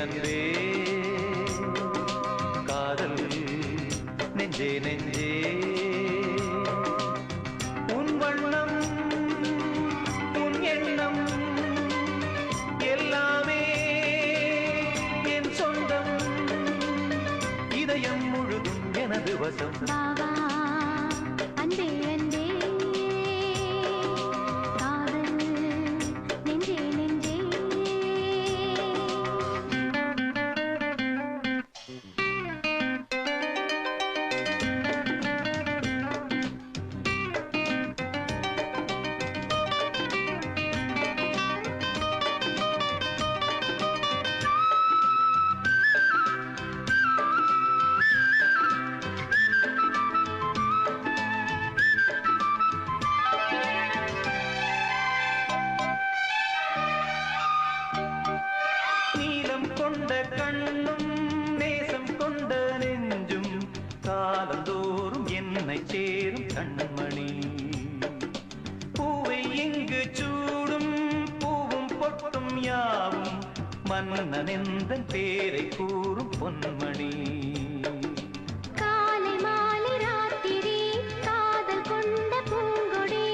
அன்பே காதல் நெஞ்சே நெஞ்சே உன் வண்ணம் உன் எண்ணம் எல்லாமே என் சொந்தம் இதயம் முழுதும் எனது வசம் அன்பே அன்பே காதல் நெஞ்சே நெஞ்சே கொண்ட கண்ணும் நேசம் கொண்ட நெஞ்சும் காலந்தோறும் என்னை சேரும் கண்மணி பூவை இங்கு சூடும் பூவும் பொட்டும் யாவும் மன்னன் எந்தன் பேரை கூறும் பொன்மணி காலை மாலை ராத்திரி காதல் கொண்ட பூங்கொடி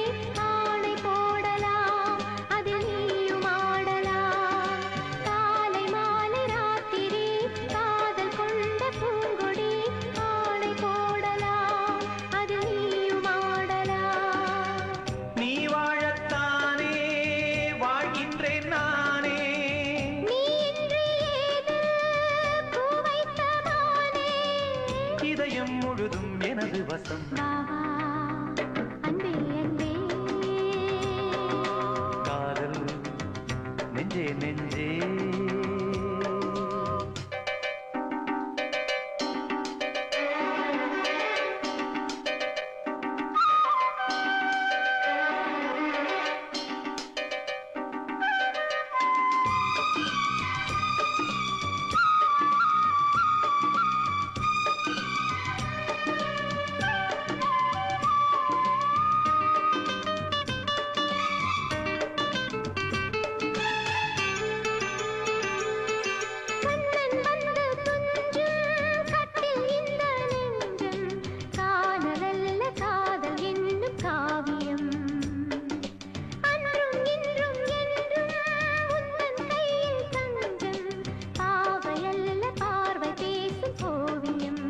ஆணை போடலாம் அதில் நீயும் ஆடலாம் காலை மாலை ராத்திரி காதல் கொண்ட பூங்கொடி ஆணை போடலாம் அதில் நீயும் ஆடலாம் நீ வாழத்தானே வாழ்கின்றேன் நானே நீ இன்று ஏது பூ வைத்த மானே இதயம் முழுதும் எனது வசம் வாவா அன்பே அன்பே காதல் நெஞ்சே நெஞ்சே கண்ணன் வந்து துஞ்சும் கட்டில் இந்த நெஞ்சம் காணவல்ல காதல் என்னும் காவியம் அன்றும் இன்றும் என்றும் உந்தன் கையில் தஞ்சம் பாவையல்ல பார்வை பேசும் ஓவியம்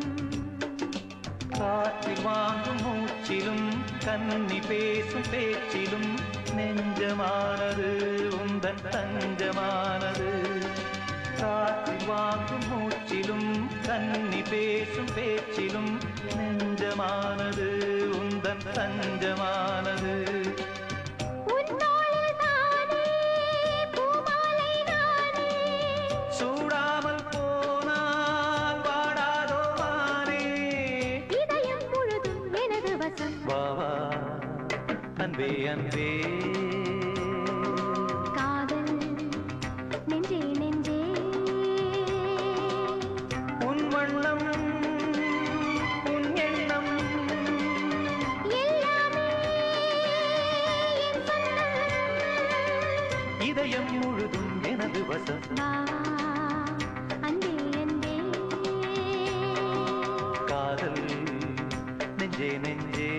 காற்றில் வாங்கும் மூச்சிலும் கன்னி பேசும் பேச்சிலும் நெஞ்சமானது உந்தன் தஞ்சமானது காற்றில் வாங்கும் மூச்சிலும் கன்னி பேசும் பேச்சிலும் நெஞ்சமானது உந்தன் தஞ்சமானது உன் தோளில் தானே பூமாலை நானே சூடாமல் போனால் வாடாதோ வானே இதயம் முழுதும் எனது வசம் வா வா அன்பே அன்பே காதல் நெஞ்சே நெஞ்சே உன் வண்ணம் உன் எண்ணம் எல்லாமே என் சொந்தம் இதயம் முழுதும் எனது வசம் வா அன்பே அன்பே காதல் நெஞ்சே நெஞ்சே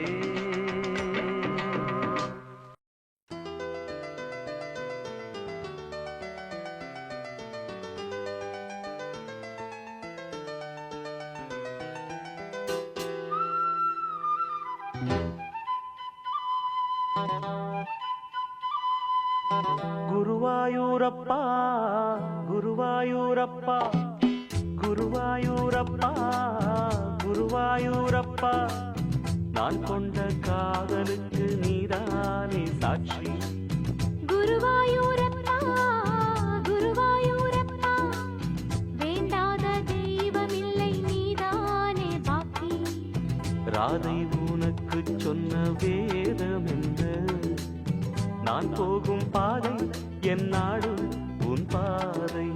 குருவாயூரப்பா குருவாயூரப்பா குருவாயூரப்பா குருவாயூரப்பா நான் கொண்ட காதலுக்கு நீதானே சாட்சி குருவாயூரப்பா குருவாயூரப்பா வேண்டாத தெய்வமில்லை நீதானே பாக்கி ராதை உனக்கு சொன்ன வேதம் என்ன நான் போகும் பாதை என் நாடு உன் பாதை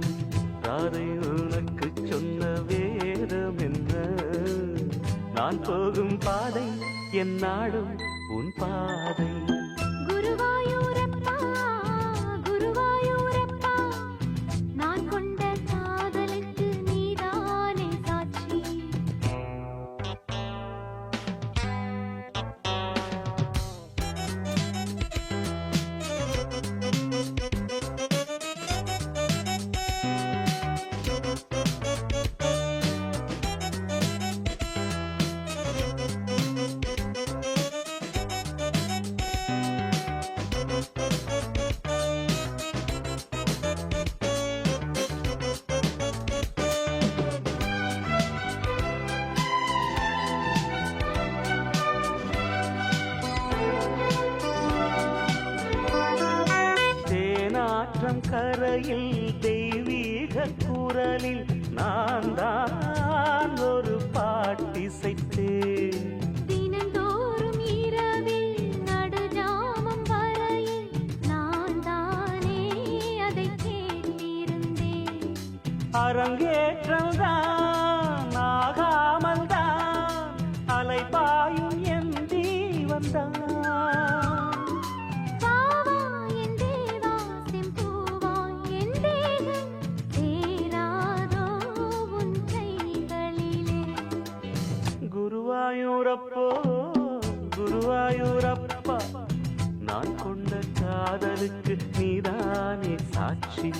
ராதை உனக்கு சொன்ன வேதம் என்ன நான் போகும் பாதை என் நாடு உன் பாதை குருவாயூரப்பா குருவாயூரப்பா நான் கொண்ட காதல் இசையில் தெய்வீக குரலில் நான் தான் ஒரு பாட்டிசைத்தேன். தினந்தோறும் இரவில் நடுஜாமம் வரையில் நான் தானே அதை கேட்டிருந்தேன். அரங்கேற்றம்தான் ஆகாமல் தான் அலைபாயும் என் தீவந்தான். பாவா என் தேவா செம்பூவா என் தேகம் சேராதோ உன் கைகளிலே. குருவாயூரப்போ குருவாயூரப்பா, நான் கொண்ட காதலுக்கு நீதானே சாட்சி.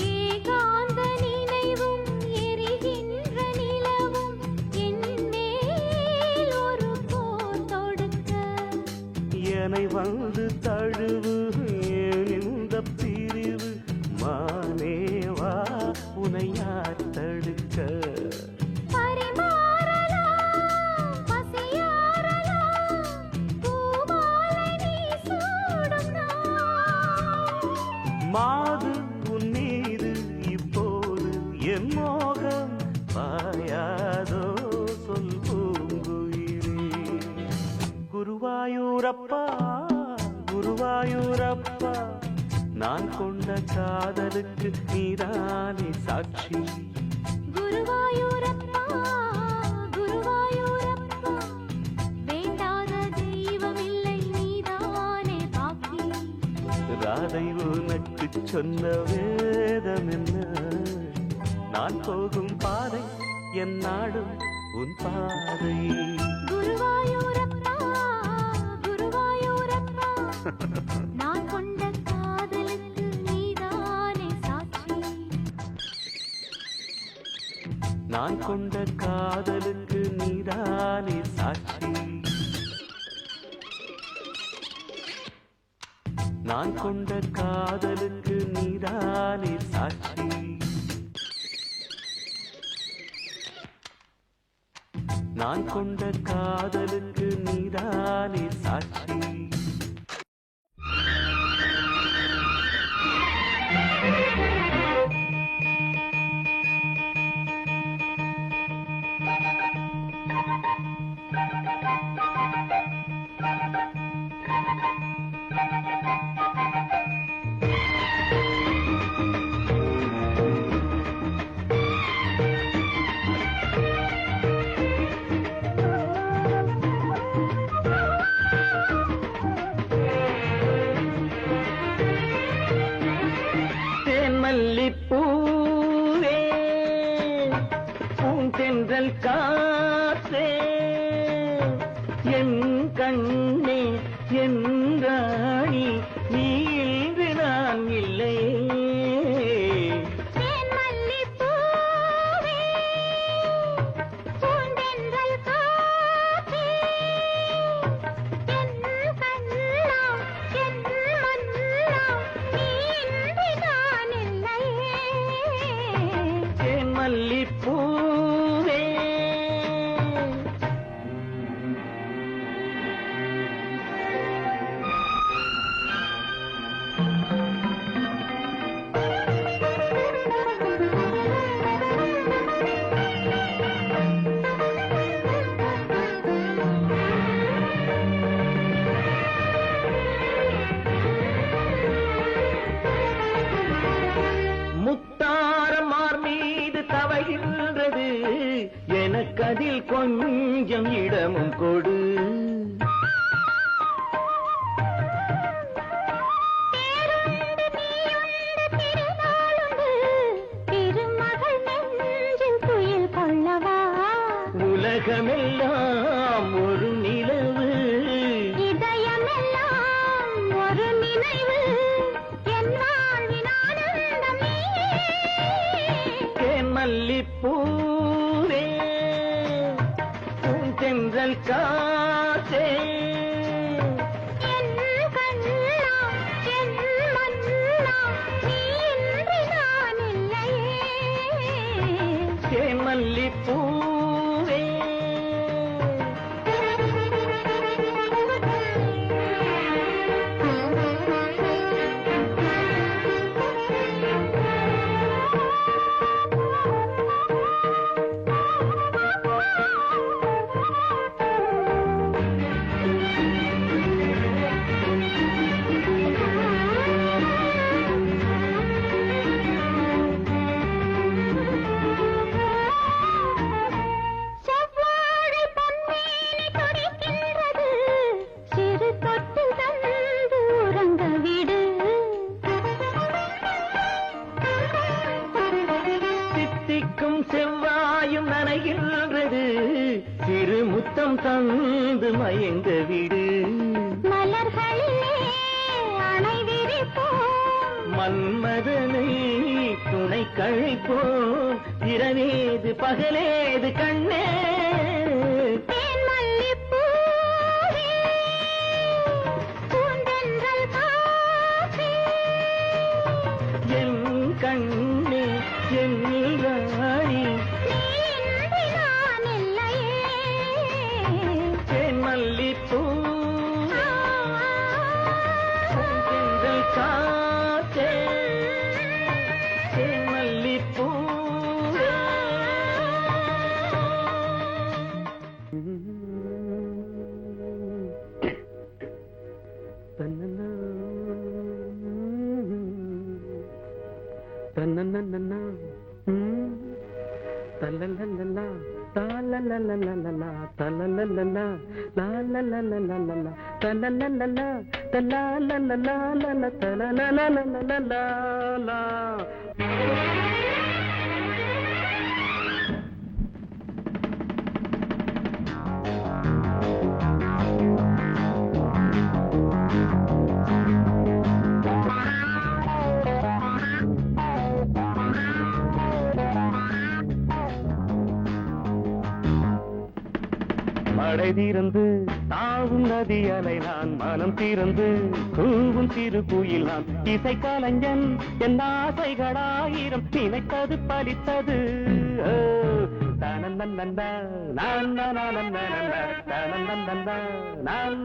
ஏகாந்த நினைவும் எரிகின்ற நிலவும் என் மேல் ஒரு போர் தொடுக்க. என்னை வந்து தழுவு ஏன் இந்த பிரிவு, மானேவா உனை யார் தடுக்க. பரிமாறலாம் பசியாறலாம் பூமாலை நீ சூடும் நாள். மாது உன் மீது இப்போது என் மோகம் பாயாதோ சொல் பூங்குயிலே. குருவாயூரப்பா குருவாயூரப்பா, நான் கொண்ட காதலுக்கு நீதானே சாட்சி. குருவாயூரப்பா குருவாயூரப்பா, வேண்டாத தெய்வமில்லை நீதானே பாக்கி. ராதை உனக்கு சொன்ன வேதம் என்ன, நான் போகும் பாதை என் நாடும் உன் பாதை. குருவாயூரப்பா குருவாயூரப்பா, நான் கொண்ட காதலுக்கு நீதானே சாட்சி. நான் கொண்ட காதலுக்கு நீதானே சாட்சி. நான் கொண்ட காதலுக்கு நீதானே சாட்சி. நான் கொண்ட காதலுக்கு நீதானே சாட்சி. மல்லிப்பூவே பூந்தென்றல் காற்றே என் கண்ணே என் ராணி, நீ இன்று நான் இல்லை. மல்லிப்பூவே முத்தாரமார் மீது தவழ்கின்றது, எனக்கதில் கொஞ்சம் இடமும் கொடு. உலகமெல்லாம் ஒரு நிலவு, இதயமெல்லாம் ஒரு நினைவு. செம்மல்லிப்பூவே பூந்தென்றல் காற்றே என் கண்ணா என் மன்னா நீ இன்றி நான் இல்லையே செம்மல்லிப்பூவே செவ்வாழை பொன்மேனி துடிக்கின்றது சிறு தொட்டில் தந்து உறங்க விடு தித்திக்கும் செவ்வாயும் நனைகின்றது சிறு முத்தம் தந்து மயங்க விடு மலர்களிலே அணை விரிப்போம் மன்மதனை துணை கழிப்போம் இரவேது பகலேது கண்ணே தேன் மல்லிப்பூவே பூந்தென்றல் காற்றே என் கண்ணே என் ராணி நீ இன்றி நான் இல்லையே தேன்மல்லிப்பூ செந்தல் காற்றே தேன்மல்லிப்பூ தன்னன்னா தன்னன்னா தல்லல்லல்லா தாலல்லல்லல்லா தல்லல்லல்லா லாலல்லல்லல்லா தல்லல்லல்லா தல்லாலல்லல்லா தலலல்லல்லா மழை தீர்ந்து தாவும் நதி அலை நான் மனம் தீர்ந்து கூவும் சிறு குயில் நான் இசை கலைஞன் என் ஆசைகளாயிரம் நினைத்தது பலித்தது தனந்தந்தா நான் தனந்தந்தா நான்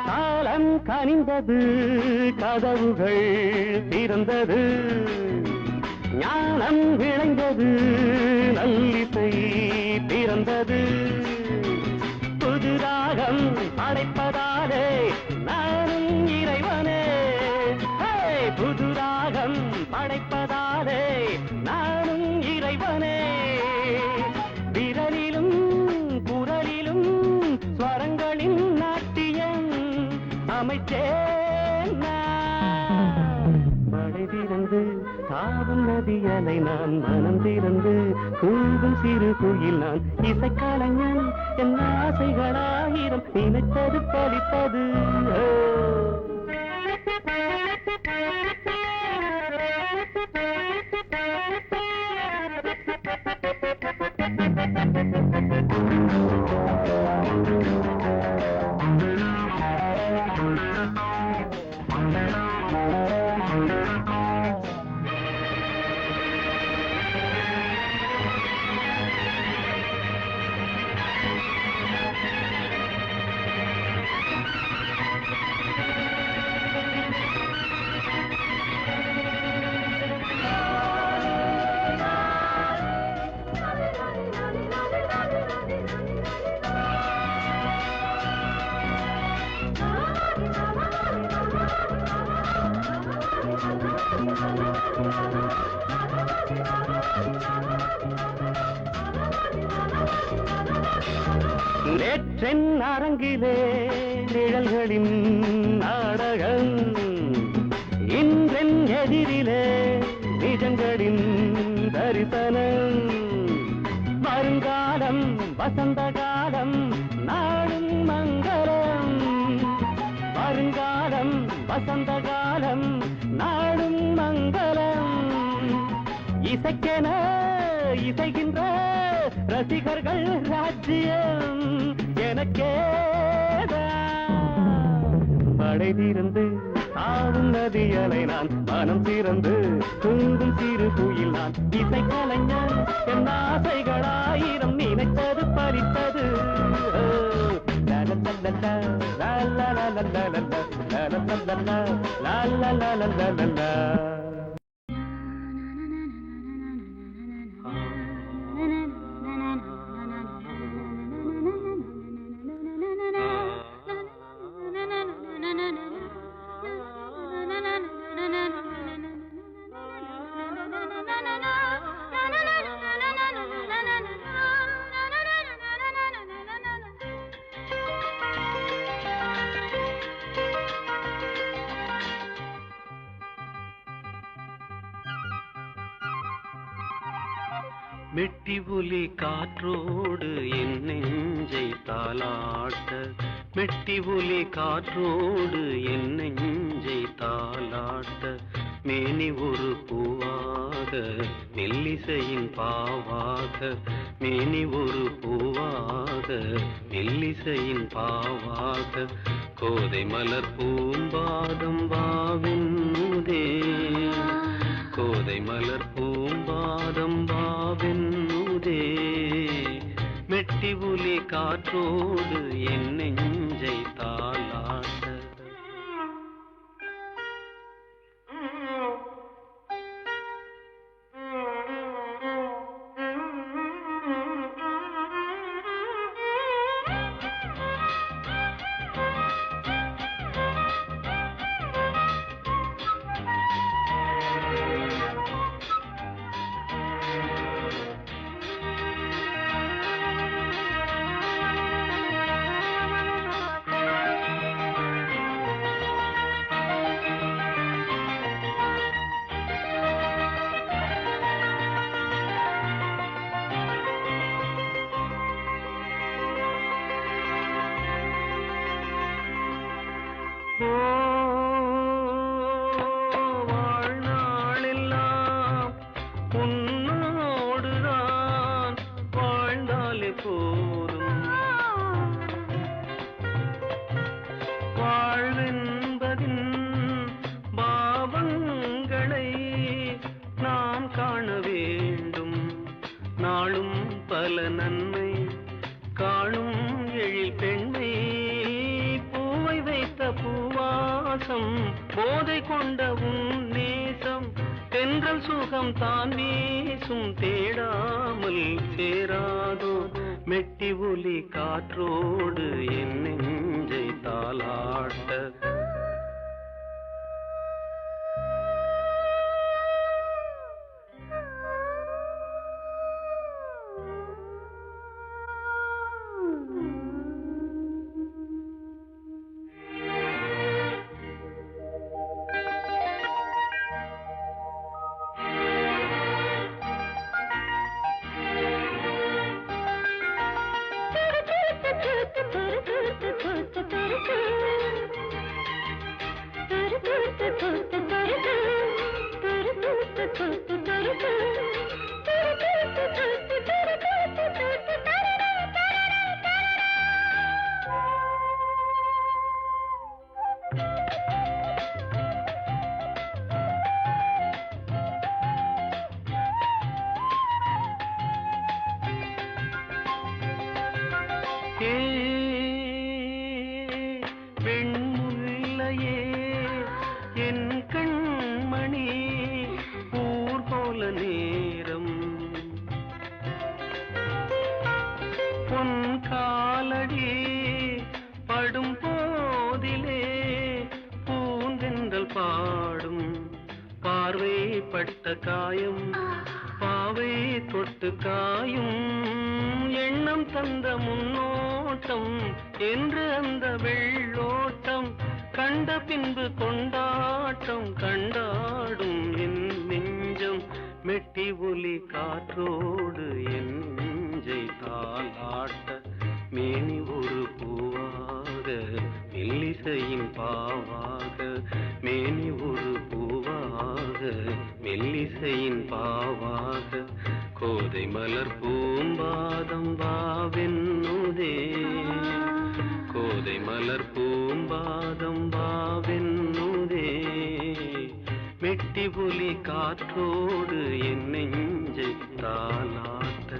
காலம் கனிந்தது கதவுகள் திறந்தது ஞானம் விளைந்தது நல்லிசை பிறந்தது புது ராகம் படைப்பதாலே நானும் இறைவனே புது ராகம் படைப்பதாலே நானும் இறைவனே விரலிலும் குரலிலும் ஸ்வரங்களின் நாட்டியம் அமைச்சேன் மழை திறந்து தாவும் நதி அலை நான் மனம் திறந்து கூவும் சிறு குயில் நான் இசைக்கலைஞன் என் ஆசைகளாயிரம் நினைத்தது பலித்தது நேற்றென் அரங்கிலே நிழல்களின் நாடகம், இன்றென் எதிரிலே நிஜங்களின் தரிசனம். வருங்காலம் வசந்த காலம் நாடும் மங்களம், வருங்காலம் வசந்த காலம் நாடும் மங்களம். இசைக்கென இசைகின்ற ரசிகர்கள் ராஜ்யம் எனக்கேதான். படை திறந்து தாவும் நதியலை நான், மனம் திறந்து தூங்கும் சிறு குயில் நான். இசை கலைஞன் என் ஆசைகளாயிரம் நினைத்தது பறித்தது. மெட்டி ஒலி காற்றோடு என் நெஞ்சை தாலாட்ட, மெட்டி ஒலி காற்றோடு என் நெஞ்சை தாலாட்ட. மேனி ஒரு பூவாக மெல்லிசையின் பாவாக, மேனி ஒரு பூவாக மெல்லிசையின் பாவாக. கோதை மலர் பூம்பாதம் வாவின்னுதே, கோதை மலர் பூம்பாதம் வாவென்னுதே. மெட்டி ஒலி காற்றோடு என் நெஞ்சை தாலாட்ட. வாழ்நாளெல்லாம் உன்னோடுதான் வாழ்ந்தாலே போதும். வாழ்வென்பதின் பாவங்களை நாம் காண வேண்டும். நாளும் பல நன்மை காணும் எழில் பெண்மை, பூவை வைத்த பூவாசம் போதை கொண்ட உன் நேசம். தென்றல் சுகம் தான் வீசும் தேடாமல் சேராதோ. மெட்டி ஒலி காற்றோடு என் நெஞ்சை தாலாட்ட. பெண்முல்லையே என் கண்மணி, ஊர் போல நேரம் பொன் காலடி படும் போதிலே பூந்தென்றல் பாடும். பார்வை பட்ட காயம் பாவை தொட்டு காயும், எண்ணம் தந்த முன்னோ நோட்டம் என்று அந்த வெள்ளோட்டம் கண்ட பின்பு கொண்டாட்டம் கண்டாடும் என் நெஞ்சம் மெட்டி ஒலி காற்றோடு என் நெஞ்சை தாளாட்ட மேனி ஒரு பூவாக மெல்லிசையின் பாவாக மேனி ஒரு பூவாக மெல்லிசையின் பாவாக கோதை மலர் பூம்பாதம் வாவென்னுதே கோதை மலர் பூம்பாதம் வாவென்னுதே மெட்டி புலி காற்றோடு என் நெஞ்சை தாளாட்ட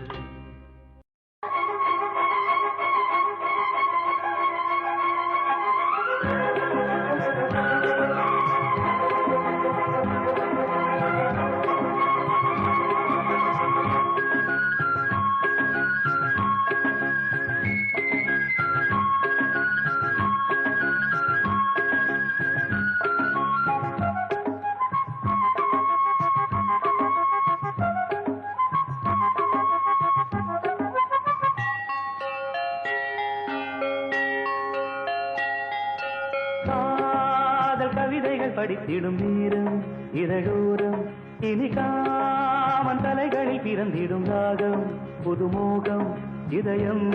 படித்திடும் நேரம் இதழோரம் இனி காமன் தலைகளில் பிறந்திடும் ராகம் புதுமோகம் இதயம்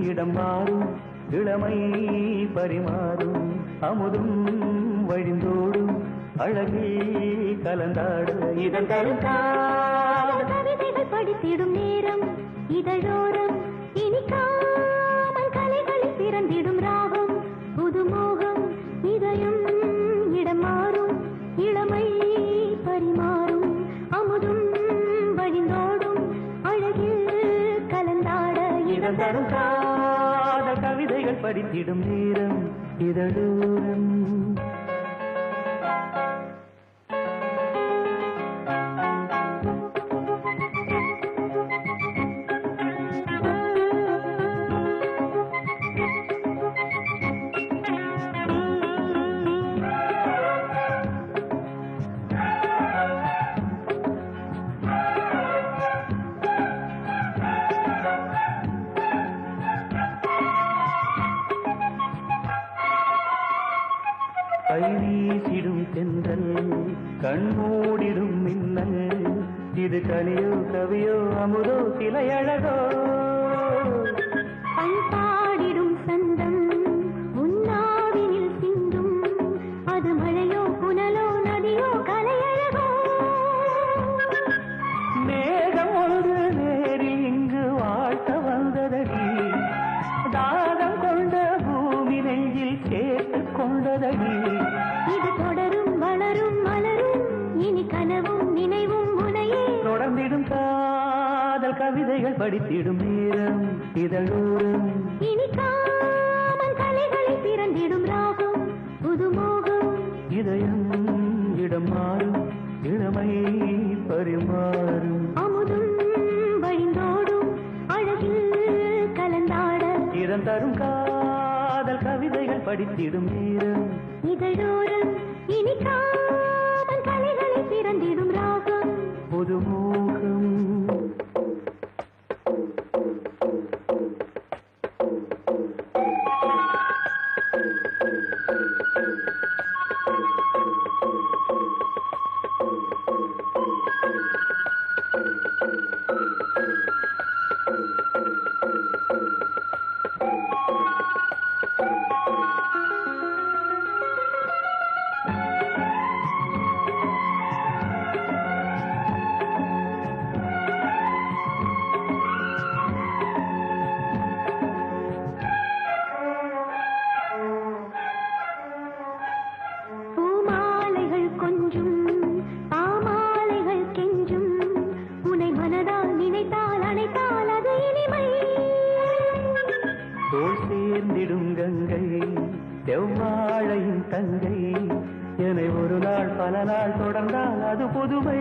இடம் மாறும் இளமை பரிமாறும் அமுதும் வழிந்தோடும் அழகில் கலந்தாடு இதன் கவிதைகள் படித்திடும் நேரம் இதழோரம் இனி காமன் கலைகளில் பிறந்திடும் ராகம் புதுமோகம் இதயம் மாறும் இளமை பரிமாறும் அமுதும் வழிந்தோடும் அழகில் கலந்தாட இதன் தரும் காதல் கவிதைகள் படித்திடும் நேரம் இதழோரம் கைவீசிடும் தென்றல் கண்மூடிடும் மின்னல் இது கனியோ கவியோ அமுதோ சிலையழகோ பண்பாடிடும் சந்தம் உன்னாவினில் சிந்தும் அது மழையோ புனலோ நதியோ கலையழகோ மேகம் ஒன்று நேரில் இங்கு வாழ்த்த வந்ததடி தாகம் கொண்ட பூமி நெஞ்சில் சேர்த்துக் கொண்டதடி இது தொடரும் வளரும் மலரும் இனி கனவும் நினைவும் முனையே தொடர்ந்திடும் காதல் கவிதைகள் படித்திடும் நேரம் இதழோரம் இனி காமன் கலைகளில் பிறந்திடும் ராகம் புதுமோகம் இதயம் இடம் மாறும் இளமை பரிமாறும் அமுதும் வழிந்தோடும் அழகில் கலந்தாட இதன் தரும் காதல் கவிதைகள் படித்திடும் நேரம் இதழோரம் இனி காமன் கலைகளில் பிறந்திடும் ராகம் புதுமோகம் சேர்ந்திடும் கங்கை செவ்வாழையின் தங்கை என்னை ஒரு நாள் பல நாள் தொடர்ந்தால் அது புதுமை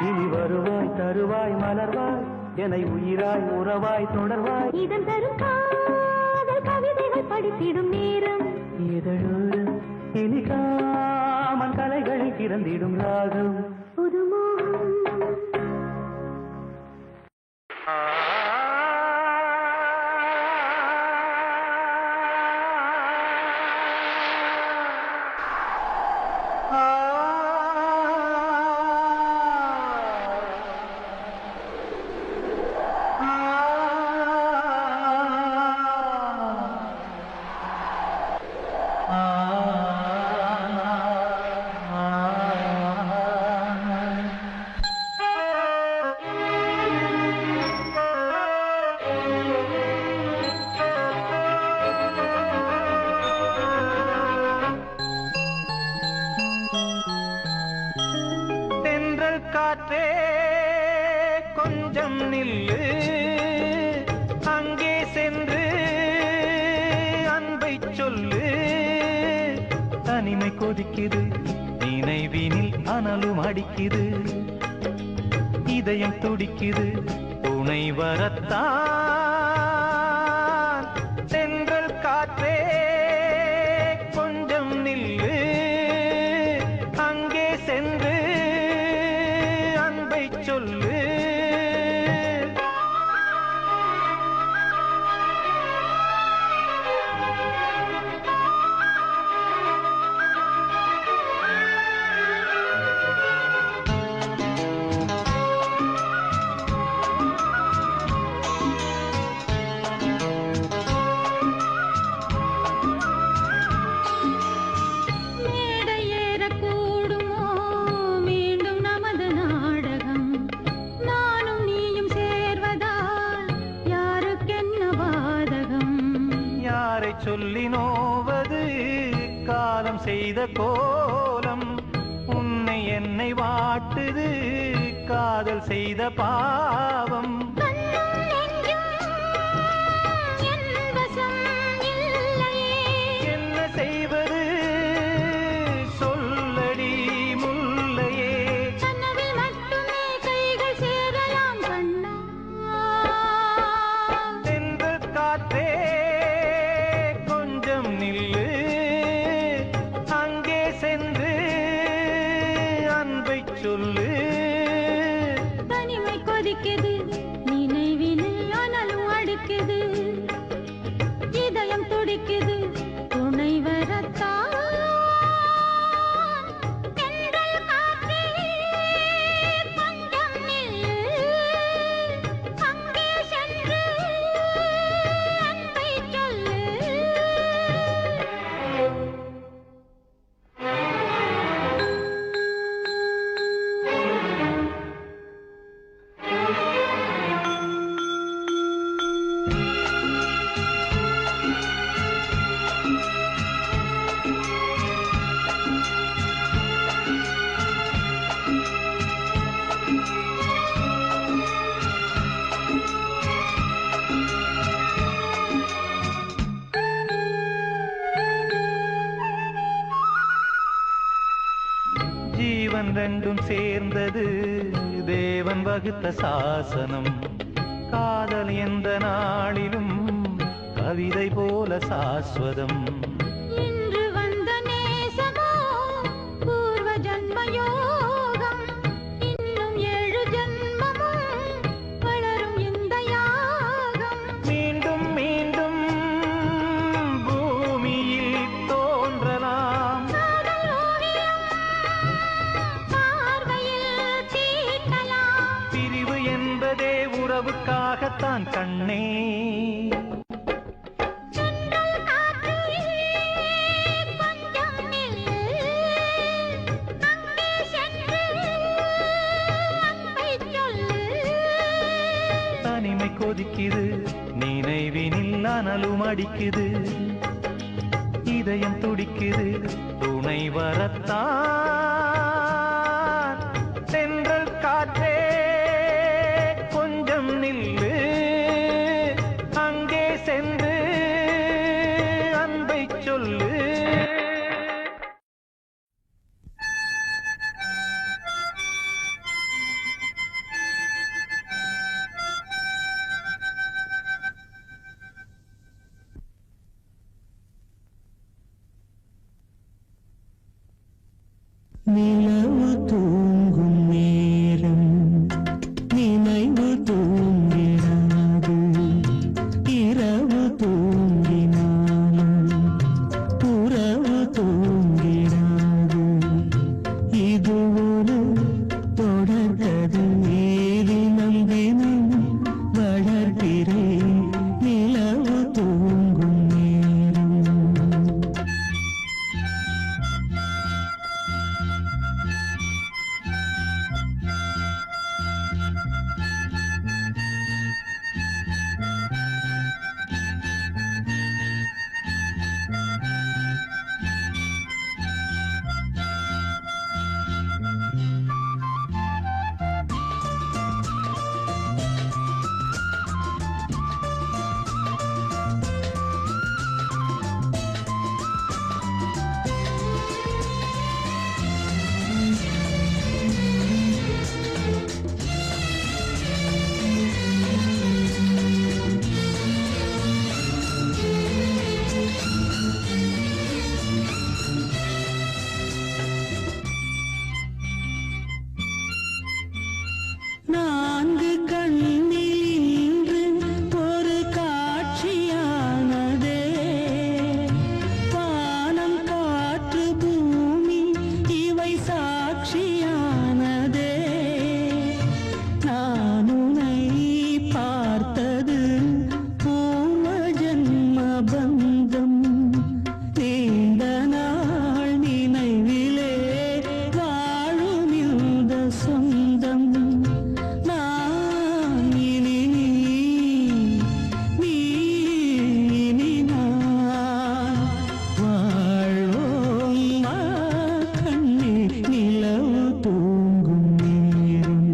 இனி வருவாய் தருவாய் மலர்வாய் என்னை உயிராய் உறவாய் தொடர்வாய் இதன் தரும் காதல் கவிதைகள் படித்திடும் நேரம் இதழோரம் பிறந்திடும் ராகம் புதுமோகம் காற்றே கொஞ்சம் நில்லு அங்கே சென்று அன்பை சொல்லு தனிமை கொதிக்குது நினைவினில் அனலும் அடிக்குது இதயம் துடிக்குது துணை வரத்தான் தென்றல் காற்றே கொஞ்சம் நில்லு அங்கே சென்று சொல்லு சொல்லி நோவது காலம் செய்த கோலம் உன்னை என்னை வாட்டுது காதல் செய்த பாவம் என்ன செய்வது சொல்லடி முல்லையே தென்றல் காற்றே நில்லு அங்கே சென்று அன்பை சொல்லு தனிமை கொதிக்குது நினைவினில் அனலும் அடிக்குது இதயம் துடிக்குது துணை வரத்தான் தென்றல் காற்றே கொஞ்சம் நில்லு அங்கே சென்று அன்பை சொல்லு ஜீவன் ரெண்டும் சேர்ந்தது தேவன் வகுத்த சாசனம் காதல் எந்த நாளிலும் கவிதை போல சாஸ்வதம் இன்று வந்த நேசமோ பூர்வ ஜன்மயோகம் இன்னும் 7 ஜன்மமும் வளரும் இந்த யாகம் மீண்டும் மீண்டும் பூமியில் தோன்றலாம் பிரிவு என்பதே உறவுக்காகத்தான் கண்ணே தனிமை கொதிக்குது நினைவினில் அனலும் அடிக்குது இதயம் துடிக்குது துணை வரத்தான் தென்றல் காற்றே கொஞ்சம் நில்லு அங்கே சென்று அன்பை சொல்லு நிலவு தூங்கும் நேரம் நினைவு தூங்கிடாது இரவு தூங்கினாலும் உறவு தூங்கிடாது இது ஒரு தொடர்கதை தினம் தினம் வளர்கிறேன் நிலவு தூங்கும் நேரம் நான்கு கண்ணில் இன்று ஒரு காட்சியானதே வானம் காற்று பூமி இவை சாட்சியானதே நான் உன்னை பார்த்தது பூர்வ ஜன்ம பந்தம் நீண்ட நாள் நினைவிலே வாழும் இந்த சொந்தம் நான் இனி நீ இனி நான் வாழ்வோம் வா கண்ணே நிலவு தூங்கும் நேரம்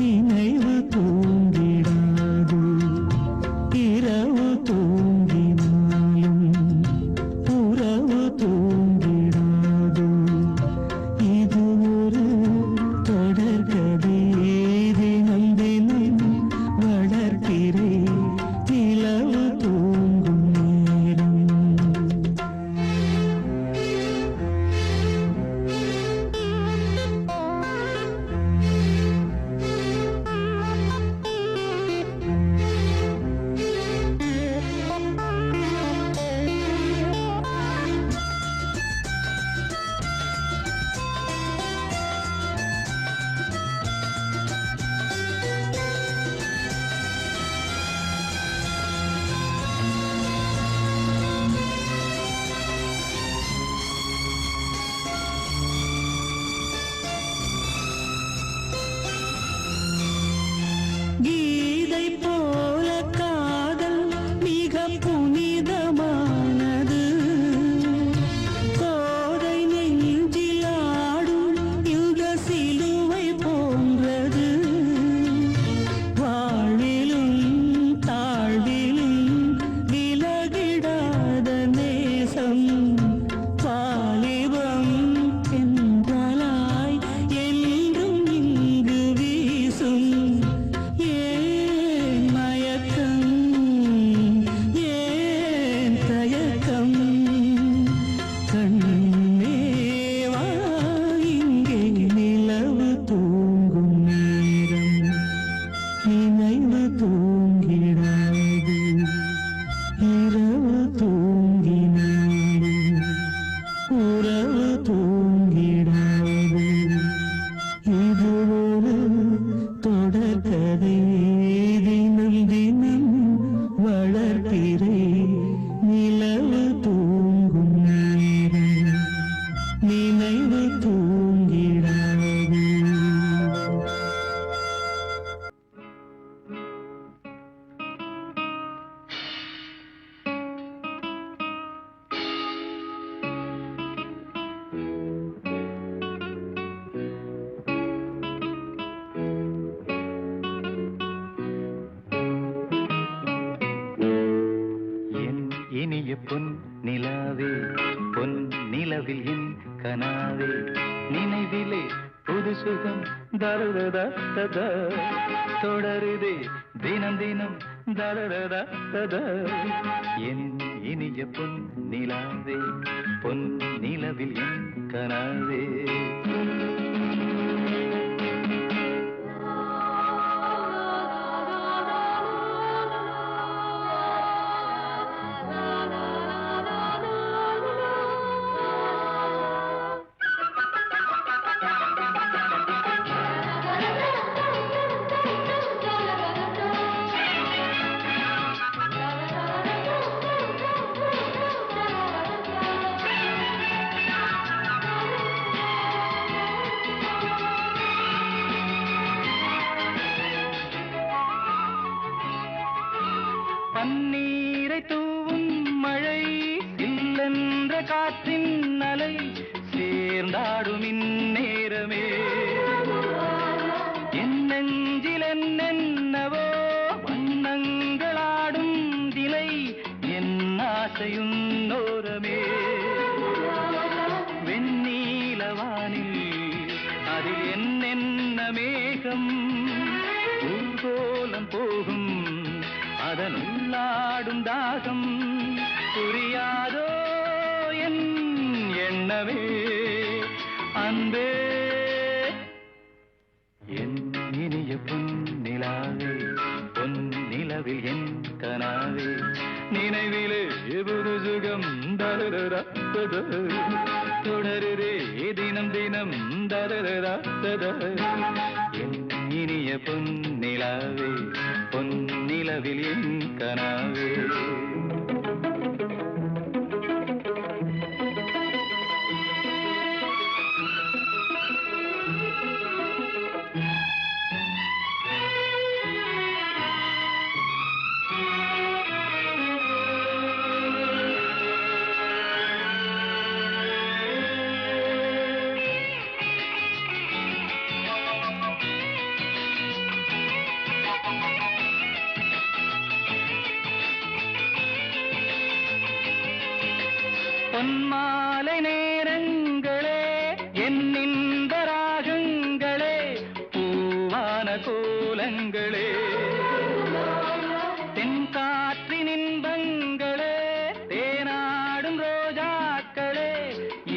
நினைவு தூங்கிடாது இரவு தூங்கினாலும் உறவு தூங்கிடாது இது ஒரு தொடர்கதை தினம் தினம் வளர்க்கிறேன் நிலவு தூங்கும் நேரம் கீதை போல காதல் மிக புனிதமானது கோதை நெஞ்சில் ஆடும் யுக சிலுவை போன்றது வாழ்விலும் தாழ்விலும் விலகிடாத நேசம் வாலிபம் என்றலாய் என்றும் இங்கு வீசும் ஏன் மயக்கம் ஏன் தயக்கம் கண்ணே வா இங்கே நிலவு தூங்கும் நேரம் நினைவு தூங்கிடாது இரவு தூங்கினாலும் உறவு தூங்கிடாது இது ஒரு தொடர்கதை தினம் தினம் வளர்க்கிறேன் நிலவு தூங்கும் நேரம் நினைவு தூங்கிடாது என் இனிய பொன் நிலாவே பொன் நிலவில் என் கனாவே நினைவிலே புது சுகம் தருதத தொடருதே தினம் தினம் தருதத என் இனிய பொன் நிலாவே பொன் நிலவில் என் கனாவே காற்றின் அலை சேர்ந்தாடும் இந்நேரமே என் நெஞ்சில் என்னென்னவோ வண்ணங்களாடும் திலை என் ஆசையுன்னோரமே வெண்ணீலவானில் அதில் என்னென்ன மேகம் ஊர்கோலம் போகும் அதன் உள்ளாடும் தாகம் புரியாதோ என் எண்ணமே அன்பே என் இனிய பொன்னிலாவே பொன்னிலவில் என் கனாவே நினைவிலே புது சுகம் தருதா தொடருதே தினம் தினம் தருதா என் இனிய பொன்னிலாவே பொன்னிலவில் என் கனாவே பொன்மாலை நேரங்களே என் இன்ப ராகங்களே பூவான கோலங்களே தென்காற்றின் இன்பங்களே தேனாடும் ரோஜாக்களே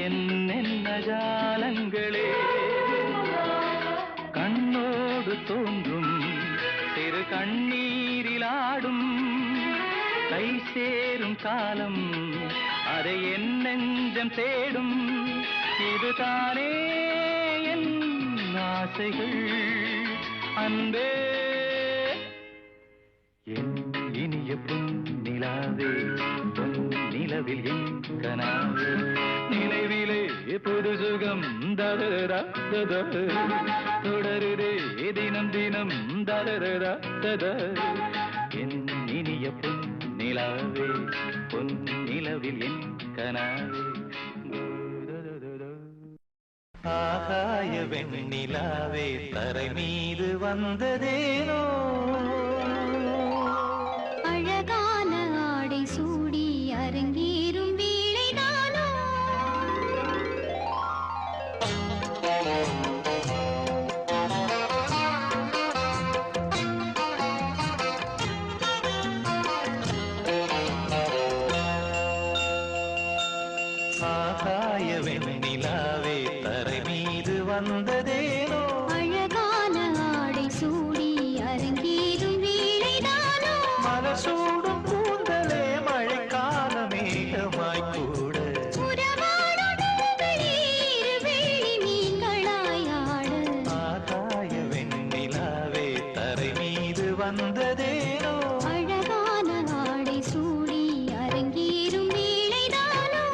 என்னென்ன ஜாலங்களே கண்ணோடு தோன்றும் சிறு கண்ணீரிலாடும் கை சேரும் காலம் அதை என் நெஞ்சம் தேடும் இதுதானே என் ஆசைகள் அன்பே என் இனிய பொன்னிலாவே பொன்னிலவில் என் கனாவே நினைவிலே புது சுகம் தரரா தொடருதே தினம் தினம் தரரா என் இனிய பொன்னிலாவே பொன்னிலவில் என் கனாவே ஆகாய வெண்ணிலாவே தரை மீது வந்ததேனோ அழகான ஆடை சூடி அரங்கேறும் வேளைதானோ ஆகாய வெண்ணிலாவே தரை மீது வந்ததேனோ அழகான ஆடை சூடி அரங்கேறும் வேளைதானோ மலர் சூடும் கூந்தலே மழைக்கால மேகமாய் கூட உறவாடும் நீர் வேலி மீன்களாய் ஆட ஆகாய வெண்ணிலாவே தரை மீது வந்ததேனோ அழகான ஆடை சூடி அரங்கேறும் வேளைதானோ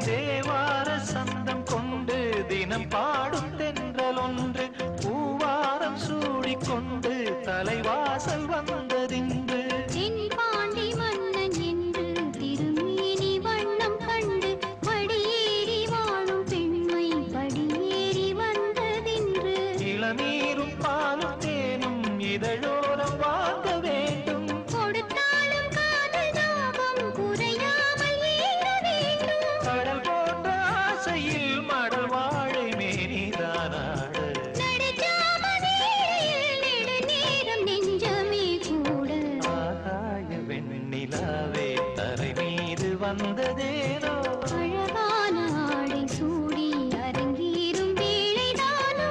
தேவார சந்தம் கொண்டு தினம் பாடும் தென்றல் ஒன்று பூவாரம் சூடிக்கொண்டு தலைவாசல் வந்ததின்று தென் பாண்டி மன்னன் என்று திருமேனி வண்ணம் கண்டு படியேறி வாழும் பெண்மை படியேறி வந்ததின்று இளநீரும் பாலும் தேனும் இதழோரம் வாங்க வேண்டும் கொடுத்தாலும் காதல் தாபம் குறையாமல் ஏற வேண்டும் கடல் போன்ற ஆசையில் மடல் வாழை மேனிதானாட நடுஜாம வேளையில் நெடுநேரம் நெஞ்சமே கூட ஆகாய வெண்ணிலாவே தரை மீது வந்ததேனோ அழகான ஆடை சூடி அரங்கேறும் வேளைதானோ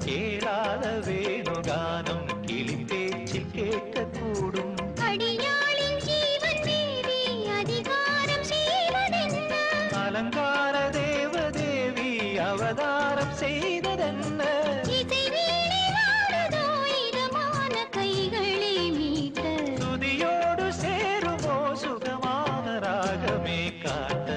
கேளாத வேணுகானம் கிளி பேச்சில் கேட்கக்கூடும். அடியாளின் ஜீவன் மீறி அதிகாரம் செய்வதென்ன? அலங்கார தேவதேவி அவதாரம் செய்ததென்ன? இசை வீணை நாடுதோ இதமான கைகளை மீட்ட? துதியோடு சேருமோ சுகமான ராகமே காட்ட?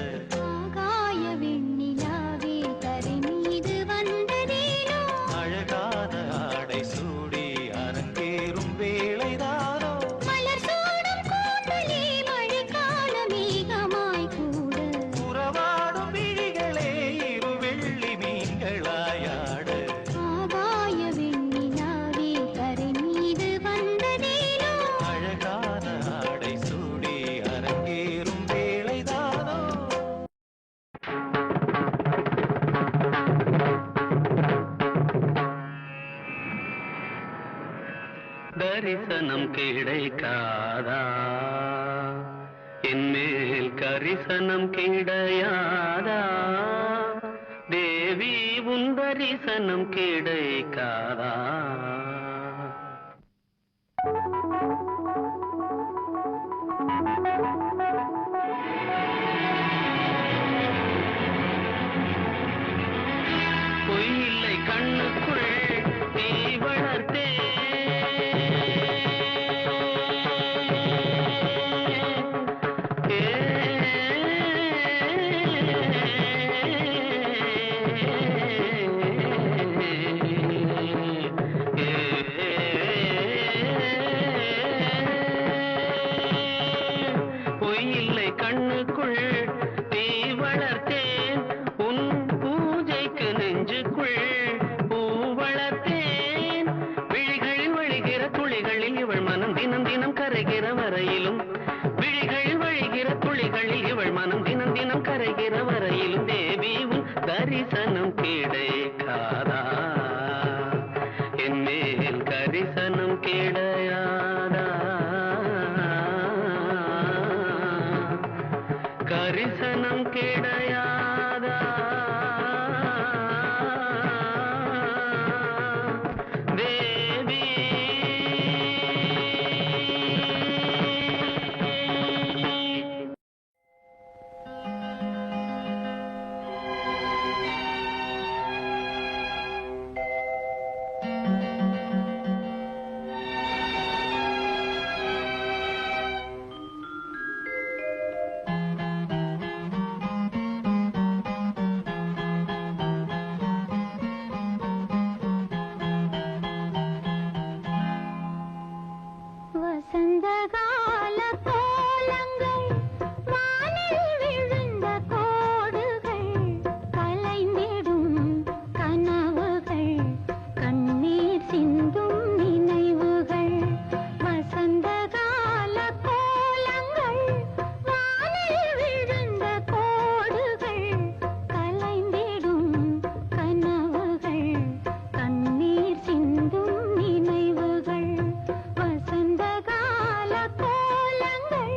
ஆகாய வெண்ணிலாவே தரை மீது வந்ததேனோ? அழகான ஆடை சூடி அரங்கேறும் வேளைதானோ? மலர் சூடும் கூந்தலே மழைக்கால மேகமாய் கூட. உறவாடும் விழிகளே இரு வெள்ளி மீன்களாயாட. ஆகாய வெண்ணிலாவே தரை மீது வந்ததேனோ? அழகான ஆடை சூடி அரங்கேறும் வேளைதானோ? தரிசனம் கிடைக்காதா என்மேல் கரிசனம் கிடையாதா தேவி உன் தரிசனம் கிடைக்காதா பொய்யில்லை கண்ணுக்குள் நீ வளர்த்தே பொய்யில்லை கண்ணுக்குள் நீ வளர்த்தேன் உன் பூஜைக்கு நெஞ்சுக்குள் பூ வளர்த்தேன் விழிகளில் வழிகிற துளிகளில் இவள் மனம் தினம் தினம் கரைகிற வரையிலும் விழிகளில் வழிகிற துளிகளில் இவள் மனம் தினம் தினம் கரைகிற வரையிலும் தேவி உன் தரிசனம் கிடைக்காதா என் மேல் கரிசனம் கிடையாதா கரிசனம் கிடையாதா தேவி வசந்தகால கோலங்கள் வானில் விழுந்த கோடுகள் கலைந்திடும் கனவுகள் கண்ணீர் சிந்தும் நினைவுகள் வசந்தகால கோலங்கள் வானில் விழுந்த கோடுகள் கலைந்திடும் கனவுகள் கண்ணீர் சிந்தும் நினைவுகள் வசந்தகால கோலங்கள்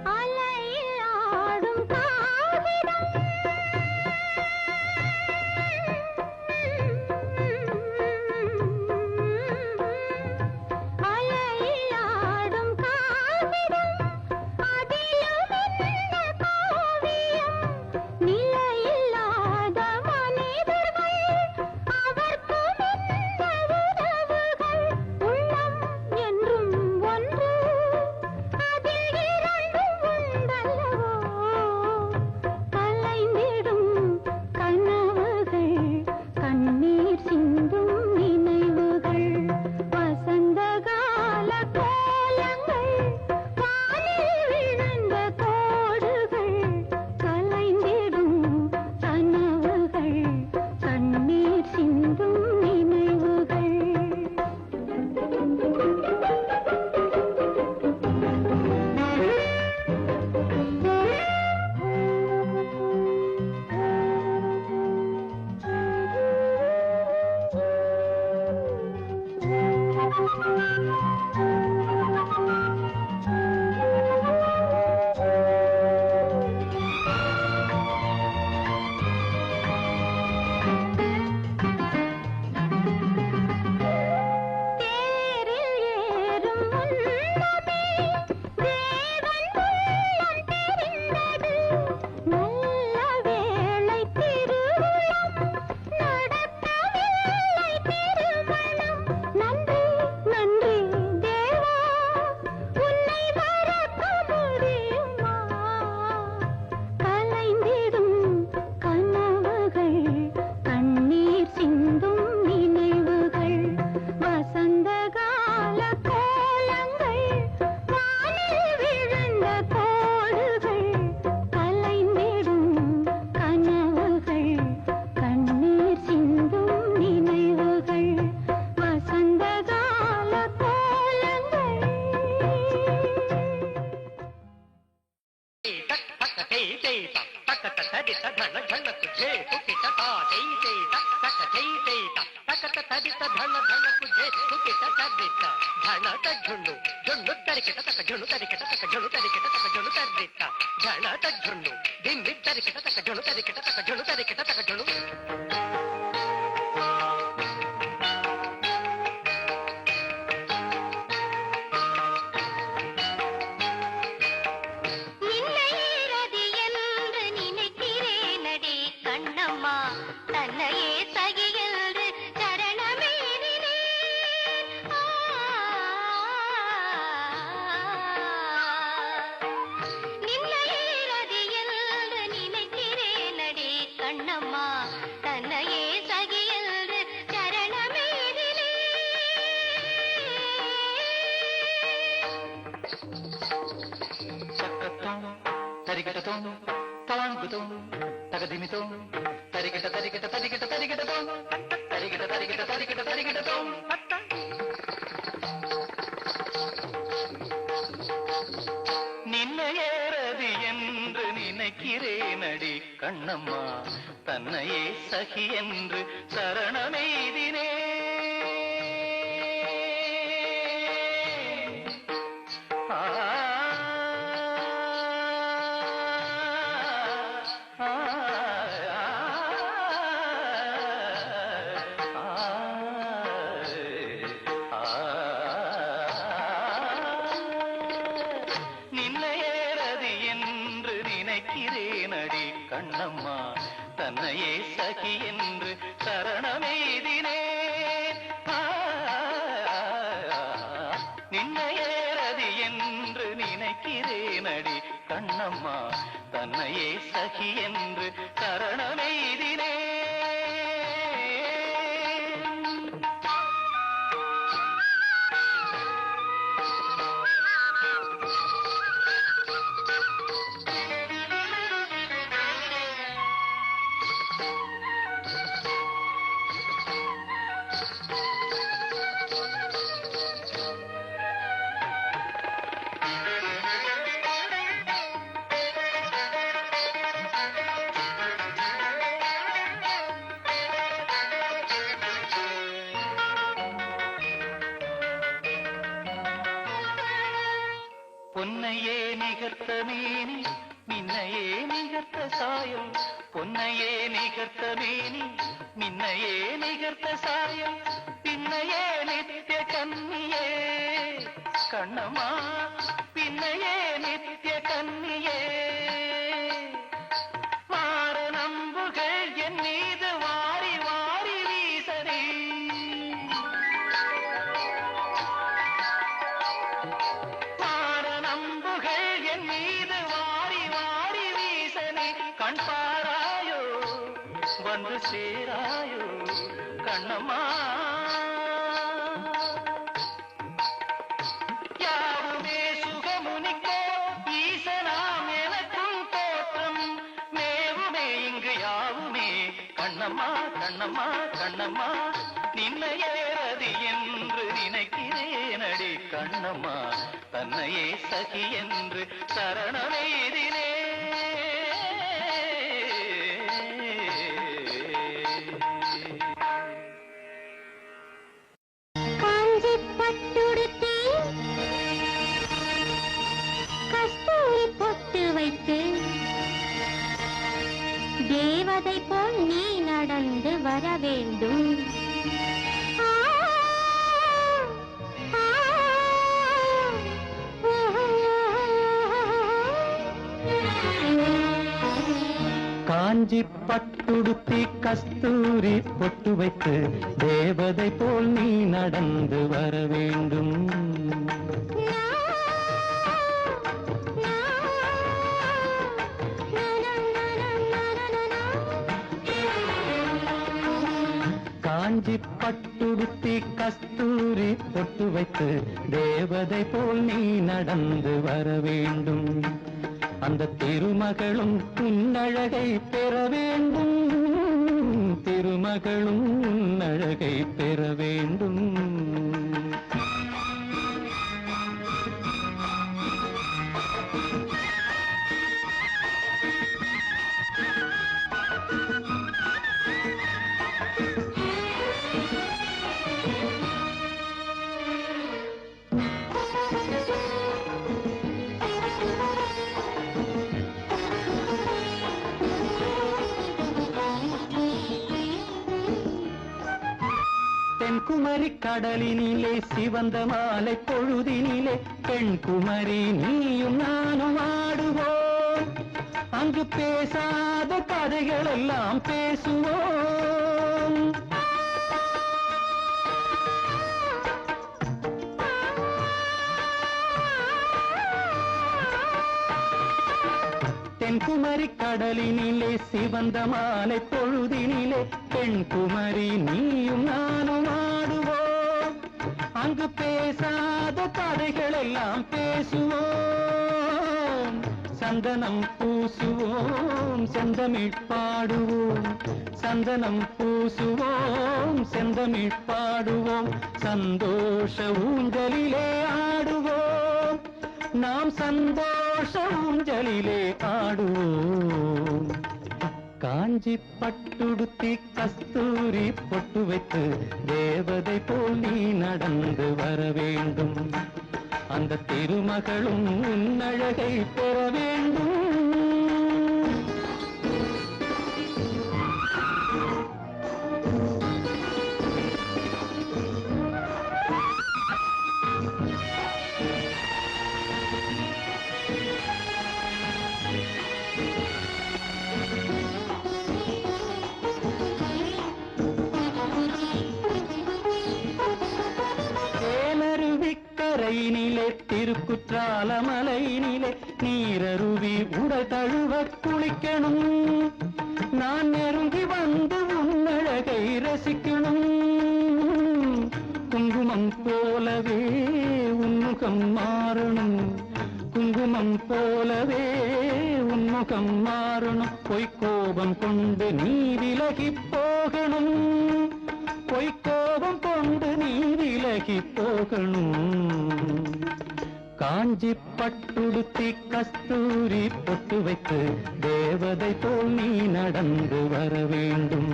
அலையில் ஆடும் காகிதம் அலையில் ஆடும் காகிதம் அதிலும் என்ன கோவியம் ಪುಜೆ ಕುಕಿಟ ತದ್ದಿತ್ತ ಝಣ ತಜ್ಜುಣ್ಣು ಜುಣ್ಣು ತರಿಕಿಟ ತಕ ಜುಣ್ಣು ತರಿಕಿಟ ತಕ ಜುಣ್ಣು ತರಿಕಿಟ ತಕ ಜುಣ್ಣು ತದ್ದಿತ್ತ ಝಣ ತಜ್ಜುಣ್ಣು ದಿಂಡಿ ತರಿಕಿಟ ತಕ ಜುಣ್ಣು ತರಿಕಿಟ ತಕ ಜುಣ್ಣು ತರಿಕಿಟ ತಕ ಜುಣ್ಣು நின்னையேறது என்று நினைக்கிறேனடி கண்ணம்மா தன்னையே சகி என்று சரணமெய்தினே கண்ணம்மா தன்னையே சகி என்று சரணமெய்தினே நின்னையேறது என்று நினைக்கிறேனடி கண்ணம்மா தன்னையே சகி என்று சரணமெய்தினே பொன்னையே நிகர்த்த மேனி மின்னையே நிகர்த்த சாயம் பொன்னையே நிகர்த்த மேனி மின்னையே நிகர்த்த சாயம் பின்னையே நித்திய கன்னியே கண்ணம்மா பின்னையே நித்திய கன்னியே மாற நம்புகள் என் மீது வாரி வாரி வீசனே கண் பாராயோ வந்து சேராயோ கண்ணம்மா யாவுமே சுகமுனிக்கோ ஈசனாம் எனக்கும் தோற்றம் மேவுமே இங்கு யாவுமே கண்ணம்மா கண்ணம்மா கண்ணம்மா நின்னையேறது என்று நினைக்கிறேனடி கண்ணம்மா தன்னையே சகி என்று சரணமெய்தினே தேவதை போல் நீ நடந்து வர வேண்டும் காஞ்சி பட்டுடுத்தி கஸ்தூரி பொட்டு வைத்து தேவதை போல் நீ நடந்து வர வேண்டும் காஞ்சி பட்டுடுத்தி கஸ்தூரி பொட்டு வைத்து தேவதை போல் நீ நடந்து வர வேண்டும் அந்த திருமகளும் உன்னழகை பெற வேண்டும் திருமகளும் உன்னழகை பெற வேண்டும் கடலினிலே சிவந்த மாலை பொழுதினிலே பெண் குமரி நீயும் நானும் ஆடுவோம். அங்கு பேசாத கதைகள் எல்லாம் பேசுவோம். தென்குமரி கடலினிலே சிவந்த மாலை பொழுதினிலே பெண் குமரி நீயும் நானும் ஆடுவோம். அங்கு பேசாத கதைகள் எல்லாம் பேசுவோம். சந்தனம் பூசுவோம், செந்தமிழ் பாடுவோம். சந்தனம் பூசுவோம், செந்தமிழ் பாடுவோம். சந்தோஷ ஊஞ்சலிலே ஆடுவோம். நாம் சந்தோஷ ஊஞ்சலிலே ஆடுவோம். காஞ்சி பட்டுடுத்தி கஸ்தூரி பொட்டு வைத்து தேவதை போல் நீ நடந்து வர வேண்டும். அந்த திருமகளும் உன்னழகை பெற வேண்டும். கரையினிலே திருக்குற்றால மலையினிலே நீரருவி உடல் தழுவ குளிக்கணும். நான் நெருங்கி வந்து உன்னழகை ரசிக்கணும். குங்குமம் போலவே உன்முகம் மாறணும். குங்குமம் போலவே உன்முகம் மாறணும். பொய்க்கோபம் கொண்டு நீ விலகி போகணும். பொய்க்கோபம் கொண்டு நீ விலகி போகணும். காஞ்சி பட்டுடுத்தி கஸ்தூரி பொட்டு வைத்து தேவதை போல் நீ நடந்து வர வேண்டும்.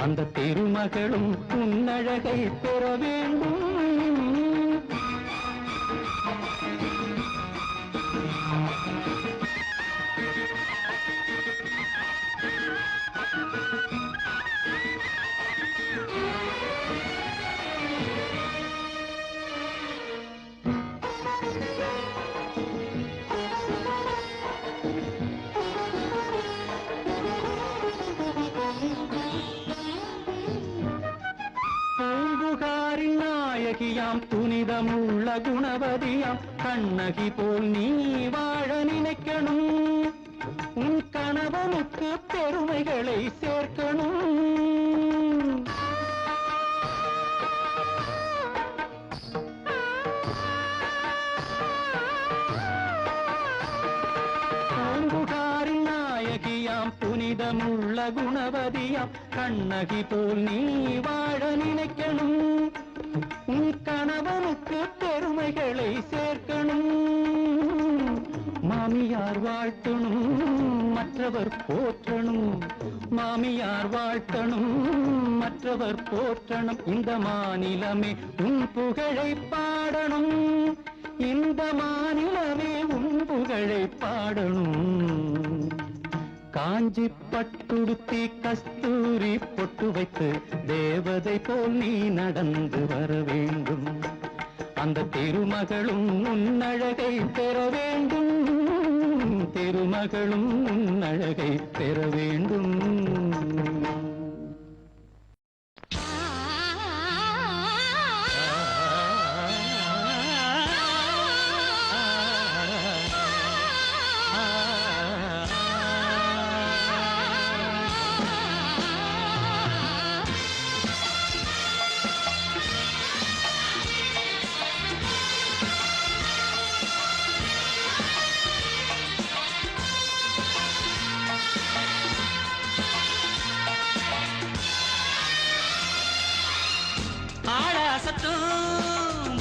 அந்த திருமகளும் உன்னழகை பெற வேண்டும். நாயகியாம் புனிதமுள்ள குணவதியாம் கண்ணகி போல் நீ வாழ நினைக்கணும். உன் கணவனுக்கு பெருமைகளை சேர்க்கணும். பூம்புகாரின் நாயகியாம் புனிதமுள்ள குணவதியாம் கண்ணகி போல் நீ வாழ நினைக்கணும். உன் கணவனுக்கு பெருமைகளை சேர்க்கணும். மாமியார் வாழ்த்தணும், மற்றவர் போற்றணும். மாமியார் வாழ்த்தணும், மற்றவர் போற்றணும். இந்த மாநிலமே உன் புகழை பாடணும். இந்த மாநிலமே உன் புகழை பாடணும். காஞ்சி பட்டுடுத்தி கஸ்தூரி பொட்டு வைத்து தேவதை போல் நீ நடந்து வர வேண்டும். அந்த திருமகளும் உன்னழகை பெற வேண்டும். திருமகளும் உன்னழகை பெற வேண்டும்.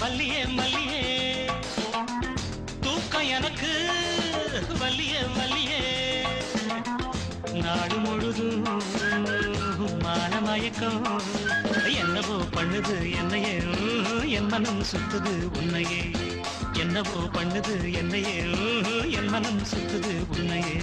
மல்லியே மல்லியே தூக்கம் எனக்கு வல்லியே வல்லியே நாடு முழுதும் மானமயக்கம் என்னவோ பண்ணுது என்னையே என் மனம் சுத்துது உன்னையே என்னவோ பண்ணுது என்னையே என் மனம் சுத்துது உன்னையே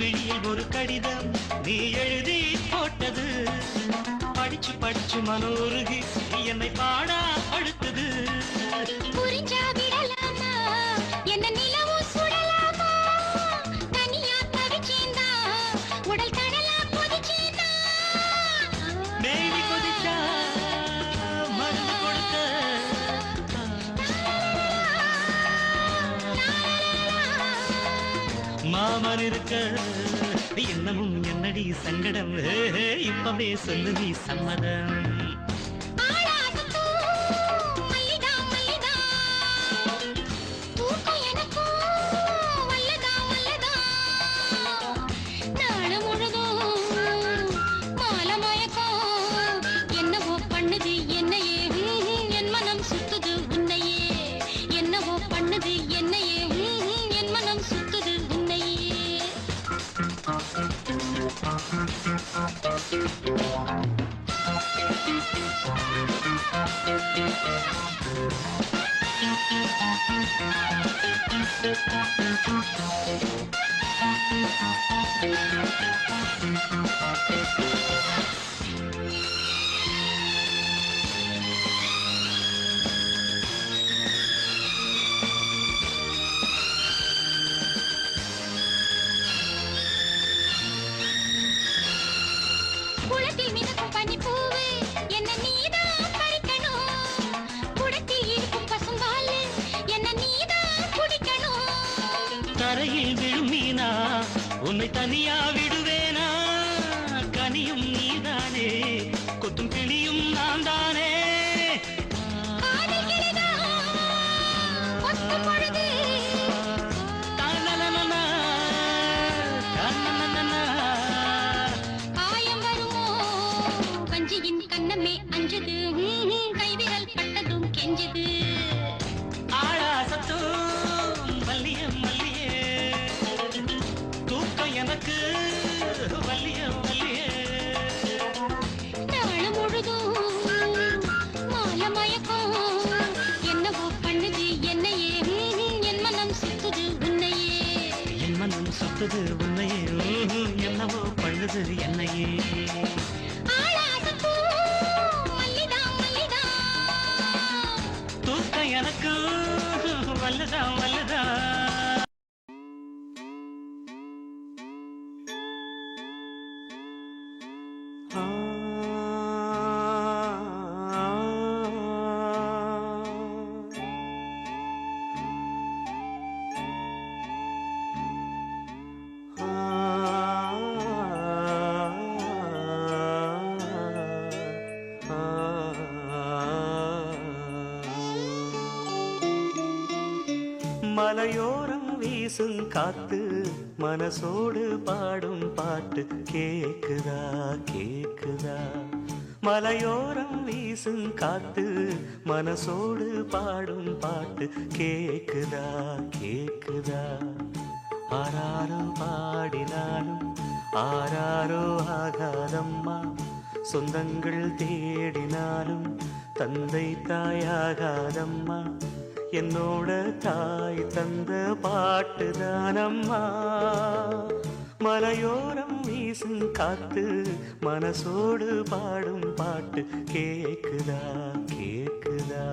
விழியில் ஒரு கடிதம் நீ எழுதி போட்டது படிச்சு படிச்சு மனோருகி நீ என்னை பாடா அழுத்தது புரிஞ்சா விடலாமா என்ன நிலவும் சுடலாமா தனியா தவிச்சேந்தா உடல் கடலா கொதிச்சேந்தா மேலி கொதிச்சா மருந்து கொடுக்க மாமன் இருக்க என்னமும் என்னடி சங்கடம் இப்பவே சொல்லு நீ சம்மதம் குளத்தில் மிதக்கும் பனிப்பூவு என்ன நீதான் பறிக்கணும் குடத்தில் இருக்கும் பசும்பால் என்ன நீதான் குடிக்கணும் தரையில் விழும் மீனா உன்னை தனியா விடுவேனா கனியும் நீதானே கொத்தும் கிளியும் நான் தானே காதல் கிளிதான் கொத்தும் பொழுது தனனனனா, தனனனனா. காயம் வருமோ வஞ்சியின் கண்ணமே அஞ்சது கைவிரல் பட்டதும் கெஞ்சது ஆழாசத்தும் மல்லிய மல்லியே தூக்கம் எனக்கு வல்லிய வல்லியே நாள் முழுதும் மாலை மயக்கம் என்னவோ பண்ணுது என்னையே என் மனம் சுத்துது உன்னையே என் மனம் சுத்துது உன்னையே என்னவோ பண்ணுது என்னையே ஆளாசப்பூ மல்லிதான் மல்லிதான் தூக்கம் எனக்கு வல்லுதான் வல்லுதான் மலையோரம் வீசும் காத்து மனசோடு பாடும் பாட்டு கேக்குதா கேக்குதா மலையோரம் வீசும் காத்து மனசோடு பாடும் பாட்டு கேக்குதா கேக்குதா ஆராரோ பாடினாலும் ஆராரோ ஆகாதம்மா சொந்தங்கள் தேடினாலும் தந்தை தாயாகாதம்மா என்னோட தாய் தந்த பாட்டுதானம்மா மலையோரம் வீசும் காத்து மனசோடு பாடும் பாட்டு கேக்குதா கேக்குதா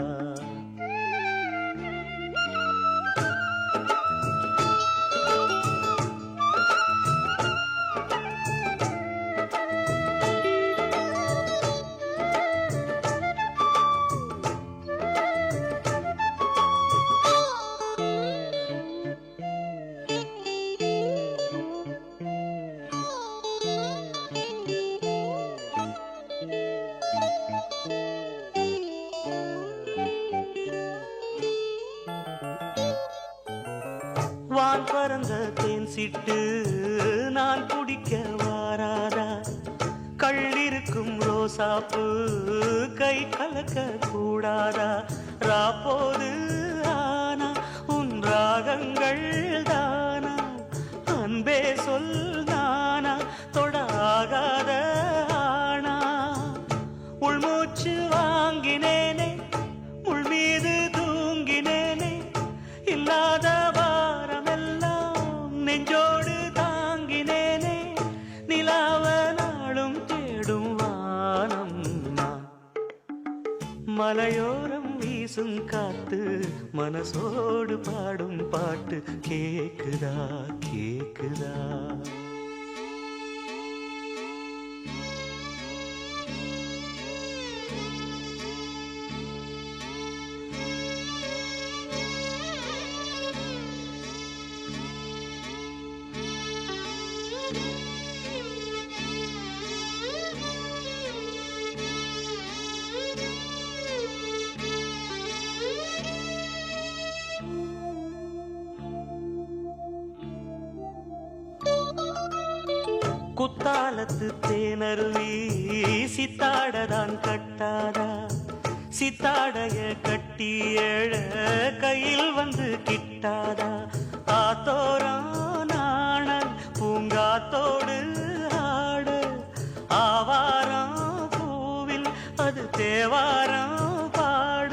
வான் பறந்த தேன் சிட்டு நான் குடிக்க வாராதா கள்ளிருக்கும் ரோசாப்பு கை கலக்க கூடாதா ராப்போது ஆனா உன் ராகங்கள் தானா அன்பே சொல் நானா தொடாகாத ஆனா உள்மூச்சு வாங்கினேனே உள் மீது தூங்கினேனே இல்லாத வாரமெல்லாம் நெஞ்சோடு தாங்கினேனே வீசும் காத்து மனசோடு பாடும் பாட்டு கேக்குதா கேக்குதா குத்தாலத்து தேனருவி சித்தாடதான் கட்டாதா சித்தாடைய கட்டி ஏழ கையில் வந்து கிட்டாதா ஆத்தோரம் நாணல் பூங்காத்தோடு ஆட ஆவாரம் பூவில் அது தேவாரம் பாட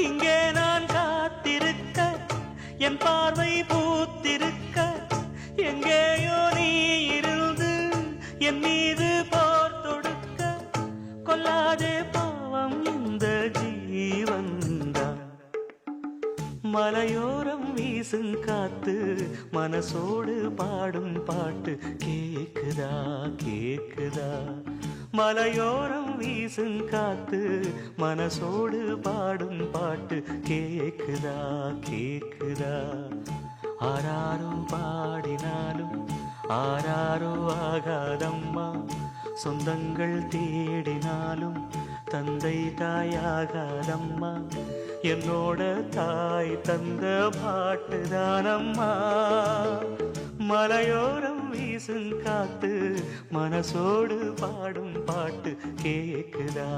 இங்கே நான் காத்திருக்க என் பார்வை பூத்திருக்க எங்கேயோ நீ இருந்து என் மீது போர் தொடுக்க கொல்லாதே பாவம் இந்த ஜீவன்தான் மலையோரம் வீசும் காத்து மனசோடு பாடும் பாட்டு கேக்குதா கேக்குதா மலையோரம் வீசும் காத்து மனசோடு பாடும் பாட்டு கேக்குதா கேக்குதா ஆராரோ பாடினாலும் ஆராரோ ஆகாதம்மா சொந்தங்கள் தேடினாலும் தந்தை தாயாகாதம்மா என்னோட தாய் தந்த பாட்டுதானம்மா மலையோரம் வீசும் காத்து மனசோடு பாடும் பாட்டு கேக்குதா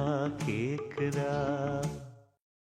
கேக்குதா